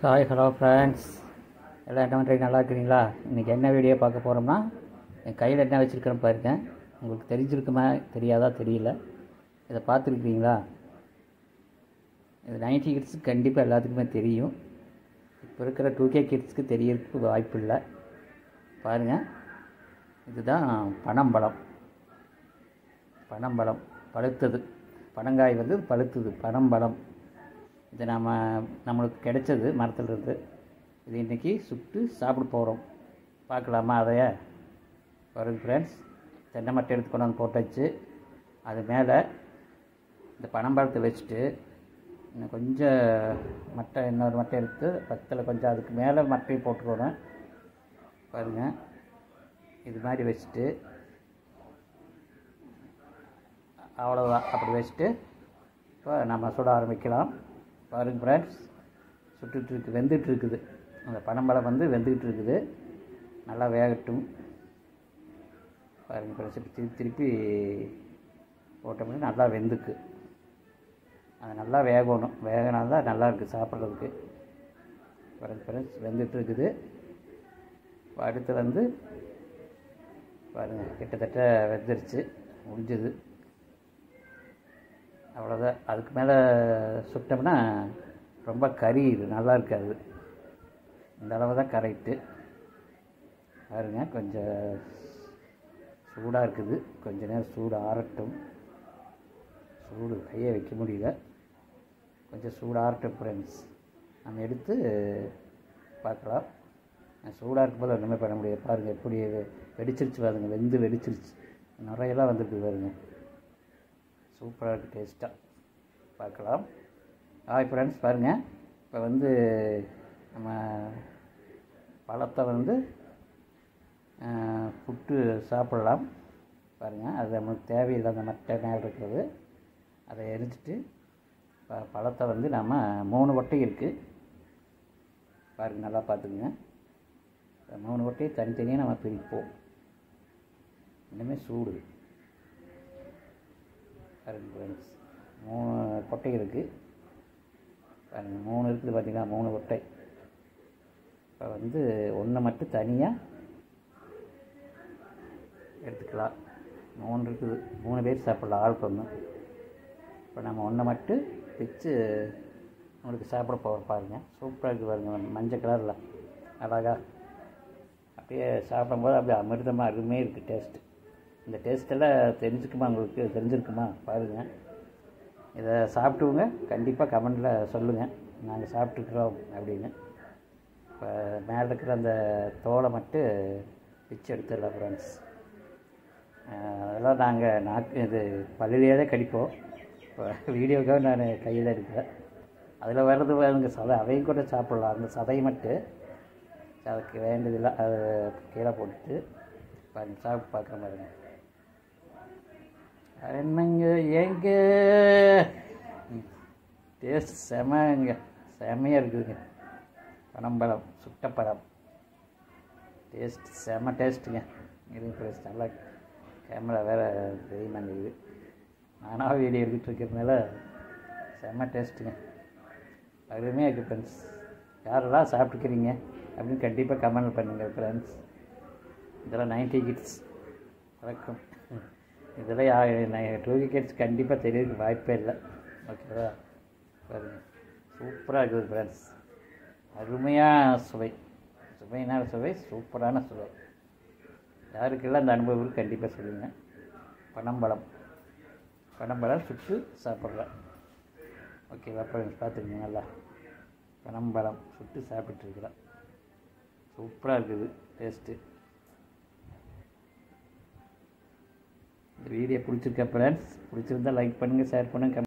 Hi hello friends, எல்லாம் என்ன பண்ணுறீங்க? நல்லா இருக்கிறீங்களா? இன்றைக்கி என்ன வீடியோ பார்க்க போகிறோம்னா, என் கையில் என்ன வச்சுருக்கிறேன்னு பாருங்க. உங்களுக்கு தெரிஞ்சிருக்குமா தெரியாதா தெரியல. இதை பார்த்துருக்கீங்களா? இது 90 கிட்ஸுக்கு கண்டிப்பாக எல்லாத்துக்குமே தெரியும். இப்போ இருக்கிற 2K கிட்ஸுக்கு தெரியறதுக்கு வாய்ப்பு இல்லை. பாருங்கள், இதுதான் பனம்பழம். பனம்பழம் பழுத்தது, பனங்காய் வந்து பழுத்தது, பனம்பழம். இது நம்மளுக்கு கிடைச்சது மரத்துலேருந்து. இது இன்றைக்கி சுட்டு சாப்பிட போகிறோம். பார்க்கலாமா அதைய? பாருங்க ஃப்ரெண்ட்ஸ், தென்னை மட்டை எடுத்து கொண்டு வந்து போட்டாச்சு. அது மேலே இந்த பனம்பழத்தை வச்சுட்டு இன்னும் கொஞ்சம் மட்டை, இன்னொரு மட்டை எடுத்து பத்தில் கொஞ்சம் அதுக்கு மேலே மட்டையை போட்டுக்கணும். பாருங்கள், இது மாதிரி வச்சுட்டு அவ்வளோதான். அப்படி வச்சுட்டு இப்போ நம்ம சுட ஆரம்பிக்கலாம். பாருங்கள் ஃப்ரெண்ட்ஸ், சுட்டுட்ருக்கு, வெந்துட்டுருக்குது. அந்த பனம்பழம் வந்து வெந்துக்கிட்டு இருக்குது. நல்லா வேகட்டும். பாருங்கள் ஃப்ரெண்ட்ஸ், திருப்பி திருப்பி போட்டோம்னா நல்லா வெந்துக்கு. அது நல்லா வேகணும். வேகனால்தான் நல்லா இருக்குது சாப்பிட்றதுக்கு. பாருங்கள் ஃப்ரெண்ட்ஸ், வெந்துட்டுருக்குது. அடுத்து வந்து பாருங்கள், கிட்டத்தட்ட வெந்துருச்சு, முடிஞ்சது. அவ்வளோதான். அதுக்கு மேலே சுட்டோம்னா ரொம்ப கரியுது, நல்லா இருக்காது. இந்த அளவு தான் கரெக்டு. பாருங்க, கொஞ்சம் சூடாக இருக்குது. கொஞ்சம் நேரம் சூடு ஆறட்டும். சூடு கையை வைக்க முடியல. கொஞ்சம் சூடு ஆறட்டும் ஃப்ரெண்ட்ஸ். நம்ம எடுத்து பார்க்கலாம். சூடாக இருக்கும்போது ஒன்றுமே பண்ண முடியாது. பாருங்கள், எப்படி வெடிச்சிருச்சு பாருங்க, வெந்து வெடிச்சிருச்சு. நிறையெல்லாம் வந்துருக்கு பாருங்க. சூப்பராக இருக்குது, டேஸ்ட்டாக. பார்க்கலாம். ஹாய் ஃப்ரெண்ட்ஸ், பாருங்கள், இப்போ வந்து நம்ம பழத்தை வந்து புட்டு சாப்பிடலாம். பாருங்கள், அது நம்மளுக்கு தேவையில்லை. அந்த மட்டை மேலே இருக்கிறது அதை எரிஞ்சிட்டு பழத்தை வந்து நம்ம 3 ஒட்டை இருக்குது. பாருங்கள், நல்லா பார்த்துக்குங்க. 3 ஒட்டையை தனித்தனியாக நம்ம பிரிப்போம். இன்னுமே சூடு. பாருங்கள் ஃப்ரெண்ட்ஸ், 3 கொட்டை இருக்குது. பாருங்கள், 3 இருக்குது பார்த்திங்களா? 3 கொட்டை. இப்போ வந்து ஒன்று மட்டும் தனியாக எடுத்துக்கலாம். 3 இருக்குது, 3 பேர் சாப்பிட்லாம், ஆளுக்கு ஒன்று. இப்போ நம்ம ஒன்றை மட்டும் வச்சு உங்களுக்கு சாப்பிட போகிறோம். பாருங்கள், சூப்பராக இருக்குது பாருங்கள், மஞ்சள் கலரில் அழகா. அப்படியே சாப்பிடும்போது அப்படியே அமிர்தமாக அருமையாக இருக்குது டேஸ்ட்டு. இந்த டேஸ்ட்டெல்லாம் தெரிஞ்சிருக்குமா பாருங்கள். இதை சாப்பிட்டுவங்க கண்டிப்பாக கமெண்டில் சொல்லுங்கள், நாங்கள் சாப்பிட்டுக்கிறோம் அப்படின்னு. இப்போ மேலே இருக்கிற அந்த தோலை மட்டும் பிச்சு எடுத்துடலாம் ஃப்ரெண்ட்ஸ். அதெல்லாம் நாங்கள் இது பள்ளியிலே தான் கடிப்போம். இப்போ வீடியோக்காக நான் கையில் இருக்கிறேன். அதில் வர்றது பாருங்க சதை, அதையும் கூட சாப்பிட்லாம். அந்த சதையை மட்டும் அதுக்கு வேண்டியதில்லை, அதை கீழே போட்டுட்டு பாருங்கள், சாப்பிட்டு பார்க்குற பாருங்க. என்னங்க ஏங்க, டேஸ்ட் செமங்க, செமையாக இருக்குதுங்க. பனம்பழம், சுட்ட பழம் டேஸ்ட் செம டேஸ்ட்டுங்க. இது ஃப்ரெண்ட்ஸ், நல்லா கேமரா வேறு தெரிய மாட்டேங்குது. நானாக வீடியோ எடுத்துகிட்டு இருக்கிறதுனால செம்ம டேஸ்ட்டுங்க, அருமையாக இருக்குது ஃப்ரெண்ட்ஸ். யாரெல்லாம் சாப்பிட்டுக்கிறீங்க அப்படின்னு கண்டிப்பாக கமெண்ட் பண்ணுங்கள் ஃப்ரெண்ட்ஸ். இதெல்லாம் 90 கிட்ஸ் வணக்கம். இதெல்லாம் 2K கிட்ஸ் கண்டிப்பாக தெரியறதுக்கு வாய்ப்பே இல்லை. ஓகேவா? பாருங்கள், சூப்பராக இருக்குது ஃப்ரெண்ட்ஸ். அருமையான சுவை, சுவையான சுவை, சூப்பரான சுவை. யாருக்கெல்லாம் அந்த அனுபவம் கண்டிப்பாக சொல்லுங்கள். பனம்பழம் சுட்டு சாப்பிட்றேன். ஓகேவா ஃப்ரெண்ட்ஸ்? பார்த்துக்கங்க, நல்லா பனம்பழம் சுட்டு சாப்பிட்டுருக்குறேன். சூப்பராக இருக்குது டேஸ்ட்டு. இந்த வீடியோ பிடிச்சிருக்கா ஃப்ரெண்ட்ஸ்? பிடிச்சிருந்தால் லைக் பண்ணுங்கள், ஷேர் பண்ணுங்கள்.